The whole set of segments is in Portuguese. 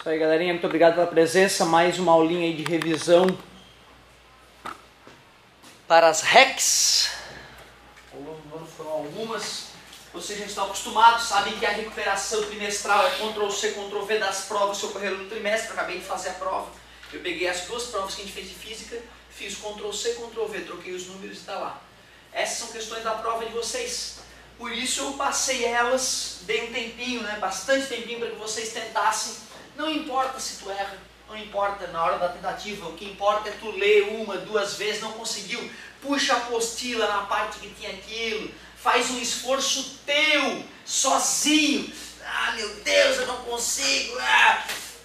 Isso aí, galerinha, muito obrigado pela presença. Mais uma aulinha aí de revisão para as RECs. Foram algumas. Vocês já estão acostumados, sabem que a recuperação trimestral é Ctrl+C, Ctrl+V das provas que ocorreram no trimestre. Eu acabei de fazer a prova. Eu peguei as duas provas que a gente fez de física, fiz Ctrl+C, Ctrl+V, troquei os números e está lá. Essas são questões da prova de vocês. Por isso eu passei elas, dei um tempinho, né, bastante tempinho para que vocês tentassem. Não importa se tu erra, não importa na hora da tentativa, o que importa é tu ler uma, duas vezes, não conseguiu, puxa a apostila na parte que tinha aquilo, faz um esforço teu, sozinho. Ah, meu Deus, eu não consigo,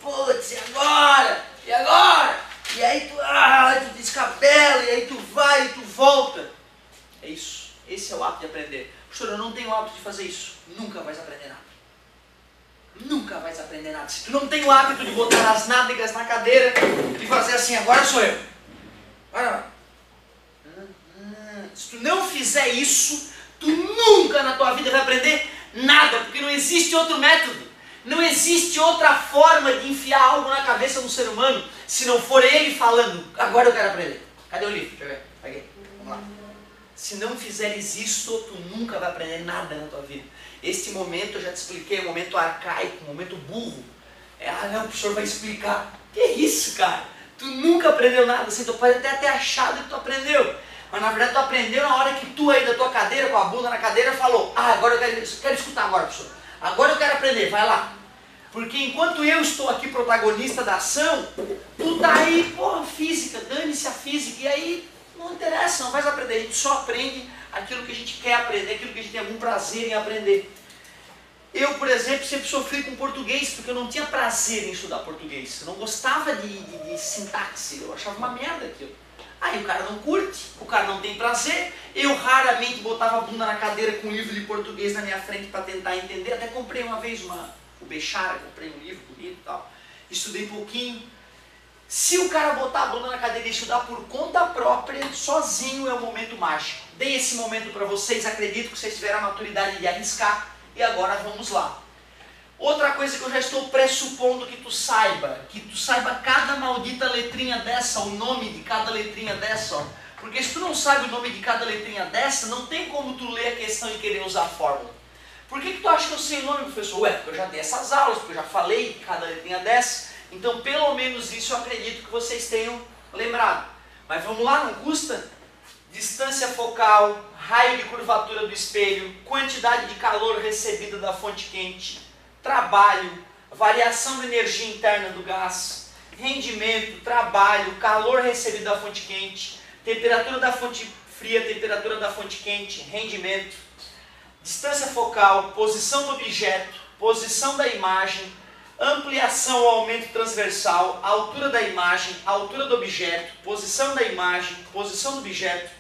putz, e agora? E agora? E aí tu descabela, e aí tu vai, e tu volta. É isso, esse é o ato de aprender. Professor, eu não tenho o hábito de fazer isso. Nunca vais aprender nada. Nunca vais aprender nada. Se tu não tem o hábito de botar as nádegas na cadeira e fazer assim, agora sou eu. Vai. Se tu não fizer isso, tu nunca na tua vida vai aprender nada, porque não existe outro método. Não existe outra forma de enfiar algo na cabeça do ser humano, se não for ele falando, agora eu quero aprender. Cadê o livro? Deixa eu ver. Aqui. Vamos lá. Se não fizeres isso, tu nunca vai aprender nada na tua vida. Este momento, eu já te expliquei, é um momento arcaico, um momento burro. Não, o professor vai explicar. Que isso, cara? Tu nunca aprendeu nada, assim, tu pode até ter achado que tu aprendeu. Mas na verdade tu aprendeu na hora que tu aí da tua cadeira, com a bunda na cadeira, falou, agora eu quero escutar agora, professor. Agora eu quero aprender, vai lá. Porque enquanto eu estou aqui protagonista da ação, tu tá aí, física, dane-se a física, e aí não interessa, não vais aprender, a gente só aprende aquilo que a gente quer aprender, aquilo que a gente tem algum prazer em aprender. Eu, por exemplo, sempre sofri com português, porque eu não tinha prazer em estudar português, eu não gostava de sintaxe, eu achava uma merda aquilo. Aí o cara não curte, o cara não tem prazer, eu raramente botava a bunda na cadeira com um livro de português na minha frente para tentar entender, até comprei uma vez o Bechara, comprei um livro bonito e tal, estudei um pouquinho. Se o cara botar a bunda na cadeira e estudar por conta própria, sozinho, é o momento mágico. Dei esse momento para vocês, acredito que vocês tiveram a maturidade de arriscar, e agora vamos lá. Outra coisa que eu já estou pressupondo que tu saiba cada maldita letrinha dessa, o nome de cada letrinha dessa, ó. Porque se tu não sabe o nome de cada letrinha dessa, não tem como tu ler a questão e querer usar a fórmula. Por que tu acha que eu sei o nome, professor? Ué, porque eu já dei essas aulas, porque eu já falei de cada letrinha dessa. Então, pelo menos isso eu acredito que vocês tenham lembrado. Mas vamos lá, não custa? Distância focal, raio de curvatura do espelho, quantidade de calor recebida da fonte quente, trabalho, variação da energia interna do gás, rendimento, trabalho, calor recebido da fonte quente, temperatura da fonte fria, temperatura da fonte quente, rendimento, distância focal, posição do objeto, posição da imagem, ampliação ou aumento transversal, altura da imagem, altura do objeto, posição da imagem, posição do objeto.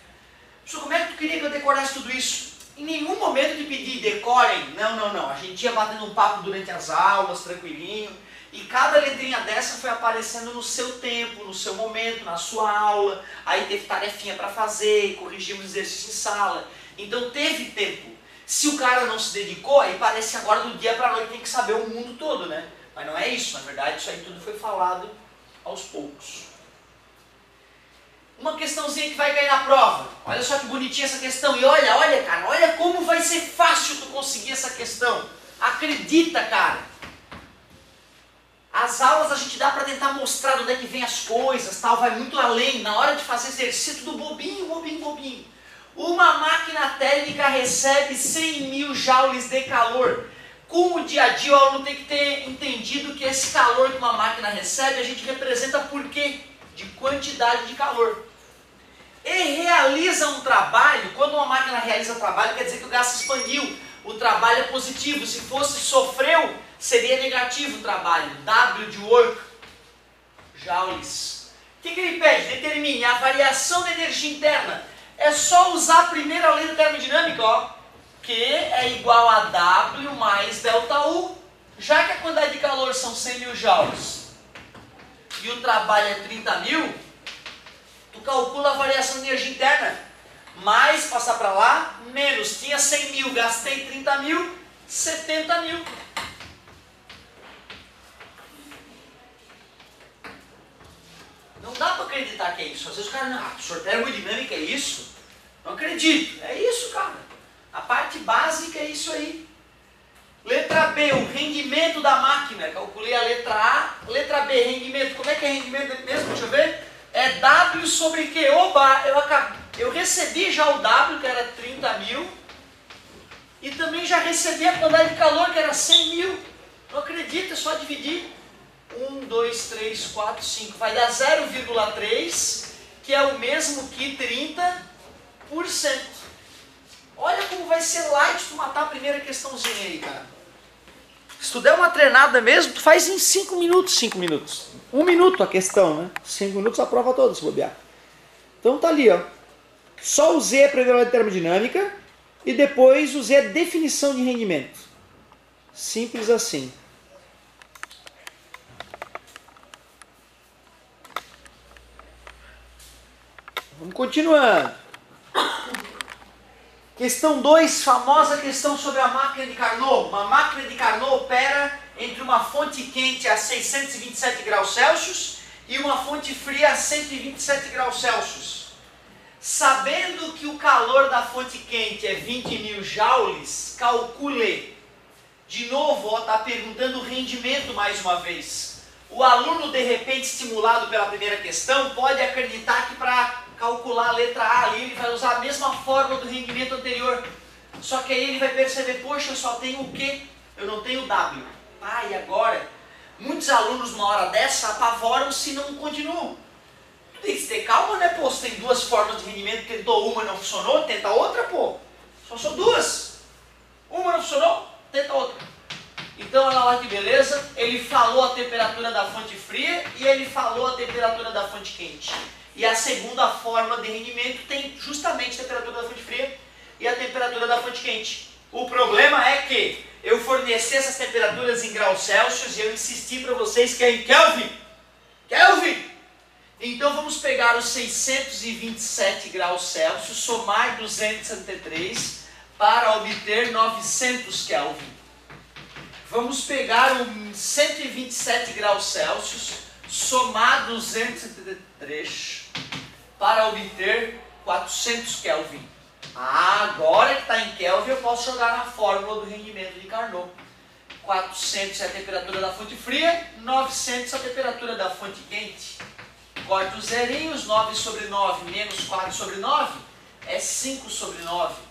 Professor, como é que tu queria que eu decorasse tudo isso? Em nenhum momento te pedi, decorem. Não. A gente ia batendo um papo durante as aulas, tranquilinho. E cada letrinha dessa foi aparecendo no seu tempo, no seu momento, na sua aula. Aí teve tarefinha para fazer, corrigimos exercício em sala. Então teve tempo. Se o cara não se dedicou, aí parece agora do dia para a noite tem que saber o mundo todo, né? Mas não é isso, na verdade isso aí tudo foi falado aos poucos. Uma questãozinha que vai cair na prova. Olha só que bonitinha essa questão. E olha cara, olha como vai ser fácil tu conseguir essa questão. Acredita, cara. As aulas a gente dá para tentar mostrar de onde é que vem as coisas, tal, vai muito além. Na hora de fazer exercício, tudo bobinho. Uma máquina térmica recebe 100.000 joules de calor. Com o dia a dia, o aluno tem que ter entendido que esse calor que uma máquina recebe, a gente representa por quê? De quantidade de calor. E realiza um trabalho, quando uma máquina realiza trabalho, quer dizer que o gás se expandiu. O trabalho é positivo. Se fosse sofreu, seria negativo o trabalho. W de work, joules. O que ele pede? Determine a variação da energia interna. É só usar a primeira lei da termodinâmica, ó. Q é igual a W mais ΔU. Já que a quantidade de calor são 100.000 joules e o trabalho é 30.000, tu calcula a variação de energia interna. Mais, passar para lá, menos. Tinha 100.000, gastei 30.000, 70.000. dá para acreditar que é isso. Às vezes o cara, não, professor, termodinâmica é isso? Não acredito. É isso, cara. A parte básica é isso aí. Letra B, o rendimento da máquina. Calculei a letra A. Letra B, rendimento. Como é que é rendimento mesmo? Deixa eu ver. É W sobre Q. Oba, eu recebi já o W, que era 30 mil. E também já recebi a quantidade de calor, que era 100 mil. Não acredito, é só dividir. 1, 2, 3, 4, 5. Vai dar 0,3, que é o mesmo que 30%. Olha como vai ser light tu matar a primeira questãozinha aí, cara. Se tu der uma treinada mesmo, tu faz em 5 minutos, 5 minutos. 1 minuto a questão, né? 5 minutos a prova toda, se bobear. Então tá ali, ó. Só o Z é primeiro de termodinâmica e depois o Z é definição de rendimento. Simples assim. Vamos continuando. Questão 2, famosa questão sobre a máquina de Carnot. Uma máquina de Carnot opera entre uma fonte quente a 627 graus Celsius e uma fonte fria a 127 graus Celsius. Sabendo que o calor da fonte quente é 20.000 joules, calcule. De novo, está perguntando o rendimento mais uma vez. O aluno, de repente, estimulado pela primeira questão, pode acreditar que para calcular a letra A ali, ele vai usar a mesma fórmula do rendimento anterior. Só que aí ele vai perceber, poxa, eu só tenho o Q, eu não tenho o W. Ah, e agora? Muitos alunos, numa hora dessa, apavoram se não continuam. Tu tem que ter calma, né, pô? Se tem duas formas de rendimento, tentou uma e não funcionou, tenta outra, pô. Só são duas. Uma não funcionou, tenta outra. Então, olha lá que beleza. Ele falou a temperatura da fonte fria e ele falou a temperatura da fonte quente. E a segunda forma de rendimento tem justamente a temperatura da fonte fria e a temperatura da fonte quente. O problema é que eu forneci essas temperaturas em graus Celsius e eu insisti para vocês que é em Kelvin. Kelvin! Então vamos pegar os 627 graus Celsius, somar 273 para obter 900 Kelvin. Vamos pegar os 127 graus Celsius, somar 273 para obter 400 Kelvin. Agora que está em Kelvin, eu posso jogar na fórmula do rendimento de Carnot. 400 é a temperatura da fonte fria, 900 é a temperatura da fonte quente. Corta os zerinhos, 9 sobre 9 menos 4 sobre 9 é 5 sobre 9.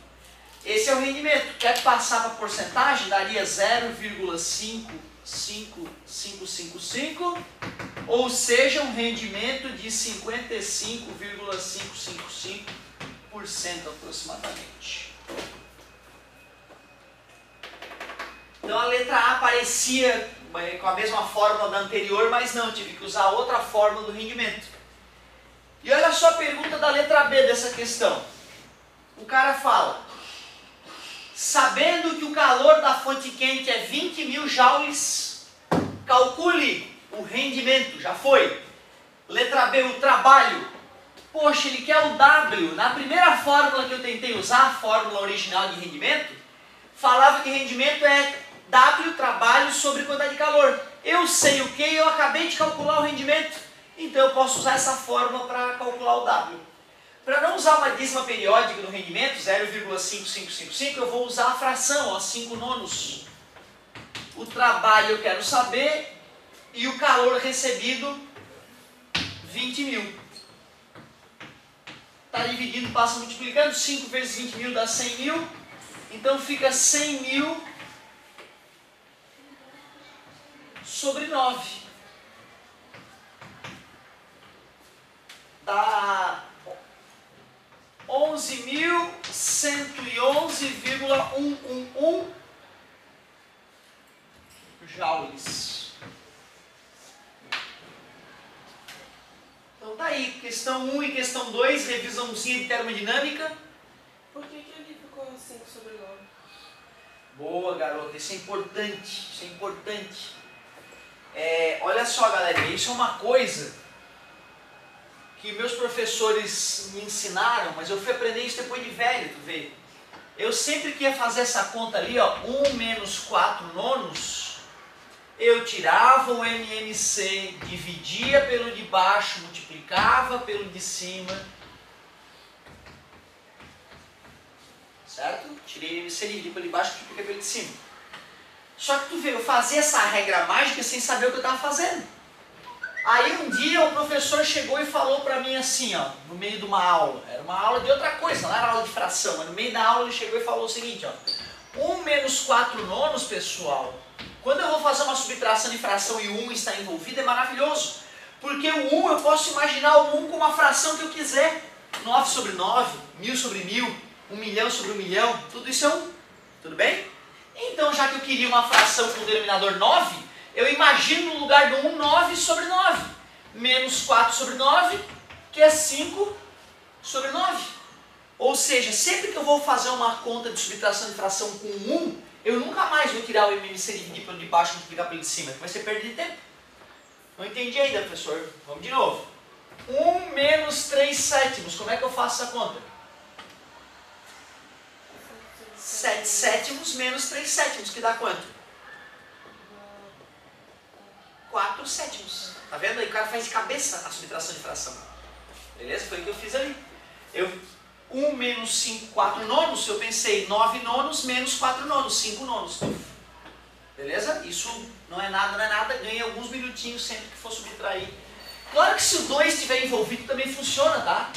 Esse é o rendimento. Quer passar para porcentagem? Daria 0,5555, ou seja, um rendimento de 55,555% aproximadamente. Então a letra A parecia com a mesma fórmula da anterior, mas não, tive que usar outra fórmula do rendimento. E olha só a pergunta da letra B dessa questão. O cara fala: sabendo que o calor da fonte quente é 20.000 joules, calcule o rendimento. Já foi. Letra B, o trabalho. Poxa, ele quer o W. Na primeira fórmula que eu tentei usar, a fórmula original de rendimento, falava que rendimento é W, trabalho, sobre quantidade de calor. Eu sei o que e eu acabei de calcular o rendimento. Então eu posso usar essa fórmula para calcular o W. Para não usar uma dízima periódica no rendimento, 0,5555, eu vou usar a fração, ó, 5 nonos. O trabalho eu quero saber e o calor recebido, 20.000. Está dividindo, passa multiplicando, 5 vezes 20.000 dá 100.000. Então fica 100.000 sobre 9. Dá 11.111,111 joules. Então tá aí, questão 1 e questão 2, revisãozinha de termodinâmica. Por que ele ficou 5 sobre 9? Boa, garota, isso é importante, isso é importante. Olha só, galera, isso é uma coisa que meus professores me ensinaram, mas eu fui aprender isso depois de velho, tu vê. Eu sempre que ia fazer essa conta ali, ó, 1 menos 4 nonos, eu tirava o MMC, dividia pelo de baixo, multiplicava pelo de cima. Certo? Tirei o MMC, dividi pelo de baixo, multipliquei pelo de cima. Só que tu vê, eu fazia essa regra mágica sem saber o que eu estava fazendo. Aí um dia o professor chegou e falou para mim assim, ó, no meio de uma aula. Era uma aula de outra coisa, não era aula de fração, mas no meio da aula ele chegou e falou o seguinte, ó. 1 menos 4 nonos, pessoal, quando eu vou fazer uma subtração de fração e o 1 está envolvido, é maravilhoso. Porque o 1, eu posso imaginar o 1 como uma fração que eu quiser. 9 sobre 9, 1000 sobre 1000, 1 milhão sobre 1 milhão, tudo isso é 1. Tudo bem? Então, já que eu queria uma fração com o denominador 9, eu imagino no lugar do 1, 9 sobre 9. Menos 4 sobre 9, que é 5 sobre 9. Ou seja, sempre que eu vou fazer uma conta de subtração de fração com 1, eu nunca mais vou tirar o MMC e dividir pelo de baixo e multiplicar pelo de cima, que vai ser perda de tempo. Não entendi ainda, professor. Vamos de novo. 1 menos 3 sétimos. Como é que eu faço essa conta? 7 sétimos menos 3 sétimos, que dá quanto? 4 sétimos. Tá vendo? Aí o cara faz de cabeça a subtração de fração. Beleza? Foi o que eu fiz ali. 1 menos 5, 4 nonos, eu pensei 9 nonos menos 4 nonos, 5 nonos. Beleza? Isso não é nada, ganhei alguns minutinhos sempre que for subtrair. Claro que se o 2 estiver envolvido também funciona, tá?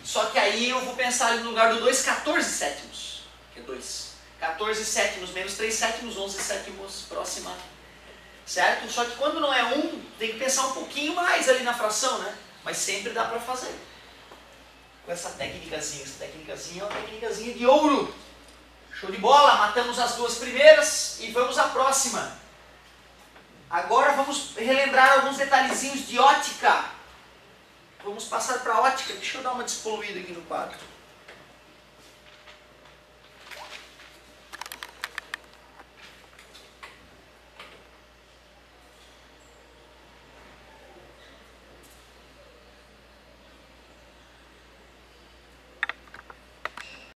Só que aí eu vou pensar ali no lugar do 2, 14 sétimos. Que é 2. 14 sétimos menos 3 sétimos, 11 sétimos próxima. Certo? Só que quando não é 1, tem que pensar um pouquinho mais ali na fração, né? Mas sempre dá pra fazer. Com essa técnicazinha. Essa técnicazinha é uma técnicazinha de ouro. Show de bola, matamos as duas primeiras e vamos à próxima. Agora vamos relembrar alguns detalhezinhos de ótica. Vamos passar para ótica. Deixa eu dar uma despoluída aqui no quadro.